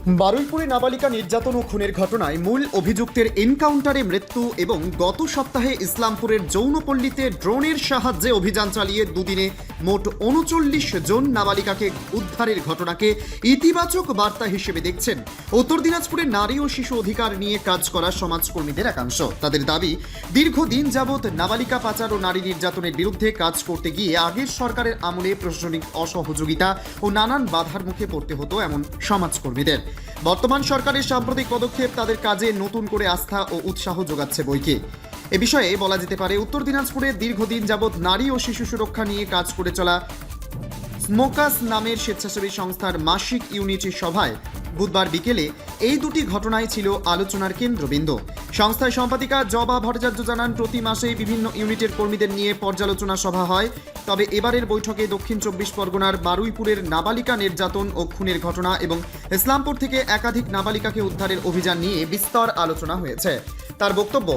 বারুইপুরে নাবালিকা নির্যাতন ও খুনের ঘটনায় মূল অভিযুক্তের এনকাউন্টারে মৃত্যু এবং গত সপ্তাহে ইসলামপুরের যৌনপল্লীতে ড্রোনের সাহায্যে অভিযান চালিয়ে দুদিনে মোট ৩৯ জন নাবালিকাকে উদ্ধারের ঘটনাকে ইতিবাচক বার্তা হিসেবে দেখছেন উত্তর দিনাজপুরের নারী ও শিশু অধিকার নিয়ে কাজ করা সমাজকর্মীদের একাংশ। তাদের দাবি, দীর্ঘদিন যাবৎ নাবালিকা পাচার ও নারী নির্যাতনের বিরুদ্ধে কাজ করতে গিয়ে আগের সরকারের আমলে প্রশাসনিক অসহযোগিতা ও নানান বাধার মুখে পড়তে হতো এমন সমাজকর্মীদের। বর্তমান সরকারের সাম্প্রতিক পদক্ষেপ তাদের কাজে নতুন করে আস্থা ও উৎসাহ যোগাচ্ছে বইকে। এ বিষয়ে বলা যেতে পারে, উত্তর দিনাজপুরে দীর্ঘদিন যাবৎ নারী ও শিশু সুরক্ষা নিয়ে কাজ করে চলা স্মোকাস নামের স্বেচ্ছাসেবী সংস্থার মাসিক ইউনিটের সভায় বুধবার বিকেলে এই দুটি ঘটনাই ছিল আলোচনার কেন্দ্রবিন্দু। সংস্থার সম্পাদিকা জবা ভট্টাচার্য জানান, প্রতি মাসেই বিভিন্ন ইউনিটের কর্মীদের নিয়ে পর্যালোচনা সভা হয়। তবে এবারের বৈঠকে দক্ষিণ ২৪ পরগনার বারুইপুরের নাবালিকা নির্যাতন ও খুনের ঘটনা এবং ইসলামপুর থেকে একাধিক নাবালিকাকে উদ্ধারের অভিযান নিয়ে বিস্তর আলোচনা হয়েছে। তার বক্তব্য,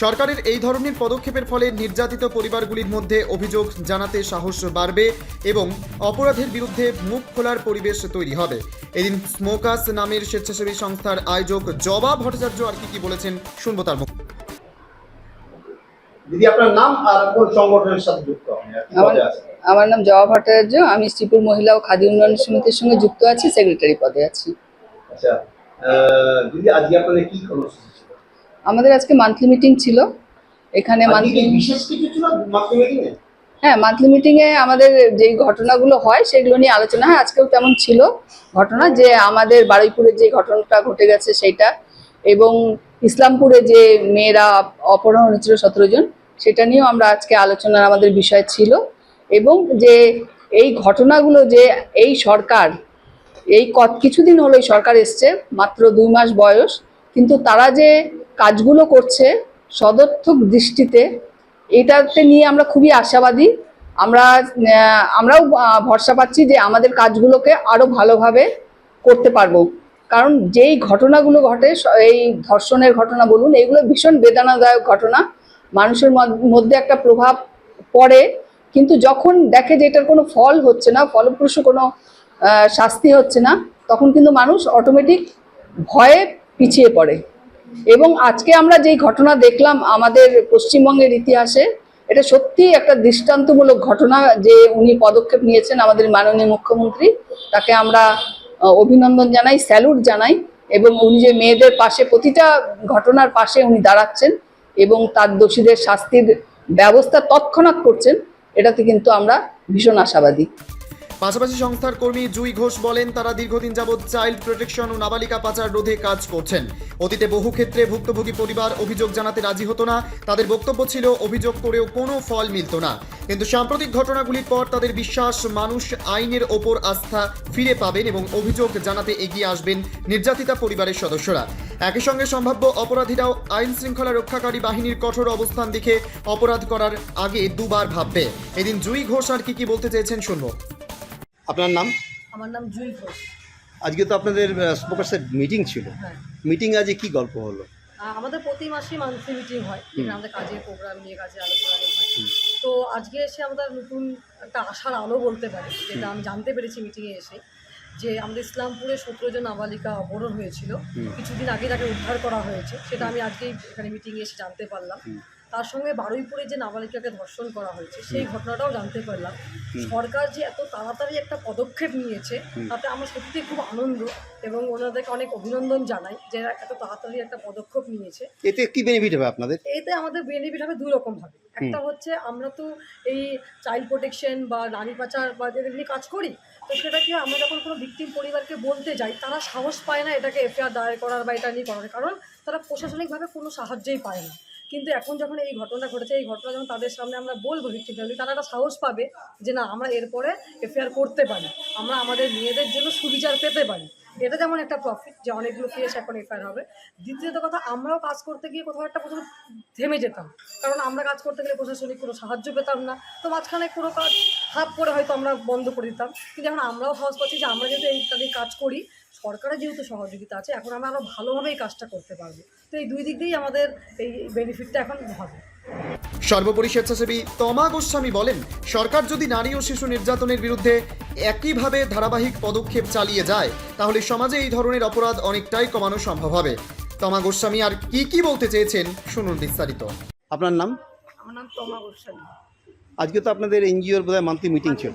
সরকারের এই ধরনের পদক্ষেপের ফলে নির্যাতিত পরিবারগুলির মধ্যে অভিযোগ জানাতে সাহস বাড়বে এবং অপরাধের বিরুদ্ধে মুখ খোলার পরিবেশ তৈরি হবে। এদিন স্মোকাস নামের স্বেচ্ছাসেবী সংস্থার আয়োজক জবা ভট্টাচার্য আর কি বলেছেন শুনবো তার মুখ। দিদি, আপনার নাম আর কোন সংগঠনের সাথে যুক্ত? আমার নাম জবা ভট্টাচার্য। আমি শ্রীপুর মহিলা ও খাদি উন্নয়ন সমিতির সঙ্গে যুক্ত আছি, সেক্রেটারি পদে আছি। আচ্ছা দিদি, আজকে আপনাদের কি কর্মসূচি ছিল? আমাদের আজকে মান্থলি মিটিং ছিল। এখানে মান্থলি বিশেষ কিছু ছিল মান্থলি মিটিংয়ে? হ্যাঁ, মান্থলি মিটিংয়ে আমাদের যেই ঘটনাগুলো হয় সেগুলো নিয়ে আলোচনা হয়। আজকেও তেমন ছিল ঘটনা, যে আমাদের বারুইপুরের যে ঘটনাটা ঘটে গেছে সেইটা, এবং ইসলামপুরে যে মেয়েরা অপহরণ হয়েছিল ১৭ জন, সেটা নিয়েও আমরা আজকে আলোচনার আমাদের বিষয় ছিল। এবং যে এই ঘটনাগুলো, যে এই সরকার এই কিছুদিন হলো এই সরকার এসছে, মাত্র ২ মাস বয়স, কিন্তু তারা যে কাজগুলো করছে সদর্থক দৃষ্টিতে, এটাতে নিয়ে আমরা খুবই আশাবাদী। আমরাও ভরসা পাচ্ছি যে আমাদের কাজগুলোকে আরো ভালোভাবে করতে পারবো। কারণ যেই ঘটনাগুলো ঘটে, এই ধর্ষণের ঘটনা বলুন, এগুলো ভীষণ বেদনাদায়ক ঘটনা, মানুষের মধ্যে একটা প্রভাব পড়ে। কিন্তু যখন দেখে যে এটার কোনো ফল হচ্ছে না, ফলপ্রসূ কোনো শাস্তি হচ্ছে না, তখন কিন্তু মানুষ অটোমেটিক ভয়ে পিছিয়ে পড়ে। এবং আজকে আমরা যেই ঘটনা দেখলাম আমাদের পশ্চিমবঙ্গের ইতিহাসে, এটা সত্যি একটা দৃষ্টান্তমূলক ঘটনা যে উনি পদক্ষেপ নিয়েছেন, আমাদের মাননীয় মুখ্যমন্ত্রী। তাকে আমরা অভিনন্দন জানাই, স্যালুট জানাই। এবং উনি যে মেয়েদের পাশে, প্রতিটা ঘটনার পাশে উনি দাঁড়াচ্ছেন এবং তার দোষীদের শাস্তির ব্যবস্থা তৎক্ষণাৎ করছেন, এটাতে কিন্তু আমরা ভীষণ আশাবাদী। পাশাপাশি সংস্থার কর্মী জুই ঘোষ বলেন, তারা দীর্ঘদিন যাবৎ চাইল্ড প্রোটেকশন ও নাবালিকা পাচার রোধে কাজ করছেন। অতীতে বহু ক্ষেত্রে ভুক্তভোগী পরিবার অভিযোগ জানাতে রাজি হতো না। তাদের বক্তব্য ছিল, অভিযোগ করেও কোনো ফল মিলত না। কিন্তু সাম্প্রতিক ঘটনাগুলির পর তাদের বিশ্বাস, মানুষ আইনের ওপর আস্থা ফিরে পাবেন এবং অভিযোগ জানাতে এগিয়ে আসবেন নির্যাতিতা পরিবারের সদস্যরা। একই সঙ্গে সম্ভাব্য অপরাধীরাও আইন শৃঙ্খলা রক্ষাকারী বাহিনীর কঠোর অবস্থান দেখে অপরাধ করার আগে দুবার ভাববে। এদিন জুই ঘোষ আর কি বলতে চেয়েছেন শুনবো। আপনার নাম? আমার নাম জুই ঘোষ। আজকে তো আপনাদের স্পোকাসের মিটিং ছিল। হ্যাঁ, মিটিং আজকে কি গল্প হলো? আমাদের প্রতি মাসেই মান্থলি মিটিং হয়, আমাদের কাজের প্রোগ্রাম নিয়ে, কাজে আলোচনা নিয়ে হয়। তো আজকে এসে আমাদের নতুন একটা আশার আলো বলতে পারি, যেটা আমি জানতে পেরেছি মিটিংয়ে এসে, যে আমাদের ইসলামপুরে ১৭ জন নাবালিকা অপহরণ হয়েছিল। কিছুদিন আগে তাকে উদ্ধার করা হয়েছে, সেটা আমি আজকেই এখানে মিটিংয়ে এসে জানতে পারলাম। তার সঙ্গে বারুইপুরে যে নাবালিকাকে ধর্ষণ করা হয়েছে সেই ঘটনাটাও জানতে পারলাম। সরকার যে এত তাড়াতাড়ি একটা পদক্ষেপ নিয়েছে, তাতে আমার সত্যি খুব আনন্দ এবং ওনাদেরকে অনেক অভিনন্দন জানাই যে এত তাড়াতাড়ি একটা পদক্ষেপ নিয়েছে। এতে কি বেনিফিট হবে আপনাদের? এতে আমাদের বেনিফিট হবে দুই রকমভাবে। একটা হচ্ছে, আমরা তো এই চাইল্ড প্রোটেকশন বা নারী পাচার বা এগুলি কাজ করি, তো সেটা কি, আমরা যখন কোনো ভিকটিম পরিবারকে বলতে যাই, তারা সাহস পায় না এটাকে এফআইআর দায়ের করার বা এটা নিয়ে করার, কারণ তারা প্রশাসনিকভাবে কোনো সাহায্যই পায় না। কিন্তু এখন যখন এই ঘটনা ঘটেছে, এই ঘটনা যখন তাদের সামনে আমরা বলবো ভিকটিম ফ্যামিলি, তারা একটা সাহস পাবে যে না, আমরা এরপরে এফআইআর করতে পারি, আমরা আমাদের মেয়েদের জন্য সুবিচার পেতে পারি। এটা যেমন একটা প্রফিট, যে অনেকগুলো কেস এখন এফআইআর হবে। দ্বিতীয়ত কথা, আমরাও কাজ করতে গিয়ে কোথাও একটা প্রথমে থেমে যেতাম, কারণ আমরা কাজ করতে গেলে প্রশাসনিক কোনো সাহায্য পেতাম না। তো মাঝখানে কোনো কাজ হাফ করে হয়তো আমরা বন্ধ করে দিতাম। কিন্তু এখন আমরাও সাহস পাচ্ছি যে আমরা যেহেতু এই কাজ করি, সরকারের যেহেতু সহযোগিতা আছে, এখন আমরা আরও ভালোভাবে এই কাজটা করতে পারবো। তো এই দুই দিক দিয়েই আমাদের এই বেনিফিটটা এখন হবে। সর্বোপরি স্বেচ্ছাসেবী তমা গোস্বামী বলেন, সরকার যদি নারী ও শিশু নির্যাতনের বিরুদ্ধে একইভাবে ধারাবাহিক পদক্ষেপ চালিয়ে যায় তাহলে সমাজে এই ধরনের অপরাধ অনেকটাই কমানো সম্ভব হবে। তমা গোস্বামী আর কি বলতে চেয়েছেন শুনুন বিস্তারিত। আপনার নাম? আমার নাম তমা গোস্বামী। আজকে তো আপনাদের এনজিওর বোধহয় মান্থলি মিটিং ছিল।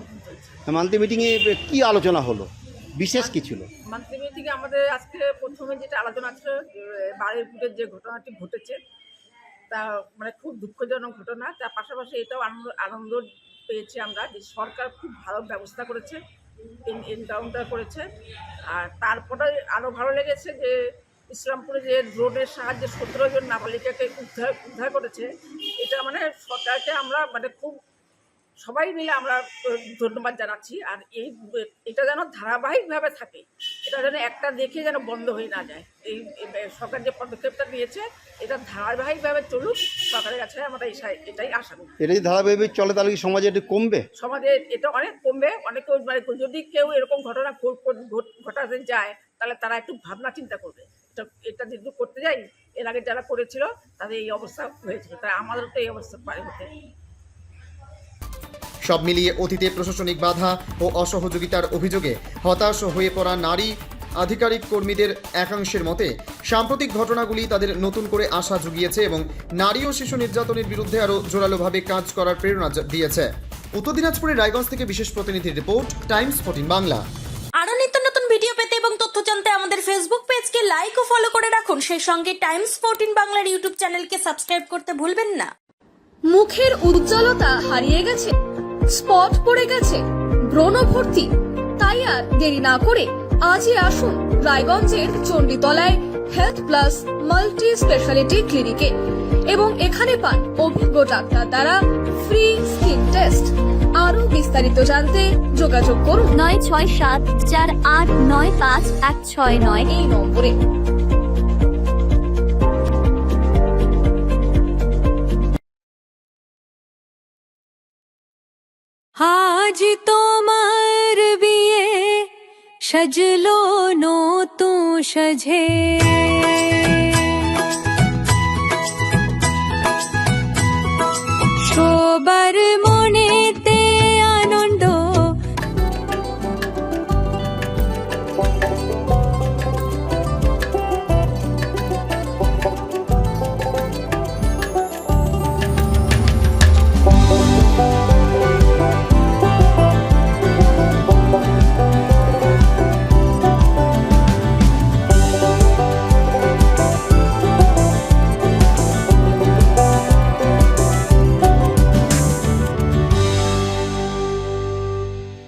মান্থলি মিটিংয়ে কি আলোচনা হলো, বিশেষ কি ছিল? মান্থলি মিটিংয়ে আমাদের আজকে প্রথমে যেটা আলোচনা ছিল, বারুইপুরের যে ঘটনাটি ঘটেছে তা মানে খুব দুঃখজনক ঘটনা। তার পাশাপাশি এটাও আনন্দ পেয়েছি আমরা যে সরকার খুব ভালো ব্যবস্থা করেছে, এনকাউন্টার করেছে। আর তারপরে আরও ভালো লেগেছে যে ইসলামপুরে যে ড্রোনের সাহায্যে 17 জন নাবালিকাকে উদ্ধার করেছে। এটা মানে সরকারকে আমরা মানে খুব সবাই মিলে আমরা ধন্যবাদ জানাচ্ছি। আর এটা যেন ধারাবাহিকভাবে থাকে, এটা যেন একটা দেখে যেন বন্ধ হয়ে না যায়। এই সরকার যে পদক্ষেপটা নিয়েছে এটা ধারাবাহিকভাবে চলুক, সরকারের কাছে আমরা এটাই আশা করি। এটা যদি ধারাবাহিকভাবে চলে তাহলে কি সমাজে একটু কমবে? সমাজে এটা অনেক কমবে। অনেক মানে যদি কেউ এরকম ঘটনা ঘটাতে যায় তাহলে তারা একটু ভাবনা চিন্তা করবে, এটা যেহেতু করতে যাই, এর আগে যারা করেছিল তাদের এই অবস্থা হয়েছিল, তাই আমাদেরও তো এই অবস্থা পারে হতে। সব মিলিয়ে অতীতে প্রশাসনিক বাধা ও অসহযোগিতার অভিযোগে হতাশ হয়ে পড়া নারী আধিকারিক কর্মীদের একাংশের মতে সাম্প্রতিক ঘটনাগুলি তাদের নতুন করে আশা জুগিয়েছে এবং নারী ও শিশু নির্যাতনের বিরুদ্ধে আরও জোরালোভাবে কাজ করার প্রেরণা দিয়েছে। উত্তর দিনাজপুরের রায়গঞ্জ থেকে বিশেষ প্রতিনিধির রিপোর্ট, টাইমস 14 বাংলা। আরো নিত্য নতুন ভিডিও পেতে এবং তথ্য জানতে আমাদের ফেসবুক পেজকে লাইক ও ফলো করে রাখুন। সেই সঙ্গে টাইমস 14 বাংলার ইউটিউব চ্যানেলকে সাবস্ক্রাইব করতে ভুলবেন না। মুখের উজ্জ্বলতা হারিয়ে গেছে, স্পট পড়ে গেছে, ব্রণ ভর্তি, তাই আর দেরি না করে আজই আসুন রায়গঞ্জের চণ্ডীতলায় হেলথ প্লাস মাল্টি স্পেশালিটি ক্লিনিকে এবং এখানে পান অভিজ্ঞ ডাক্তার দ্বারা ফ্রি স্কিন টেস্ট। আরো বিস্তারিত জানতে যোগাযোগ করুন 9674895169 এই নম্বরে। আজ তোমার বিয়ে সাজলো নতুন সাজে।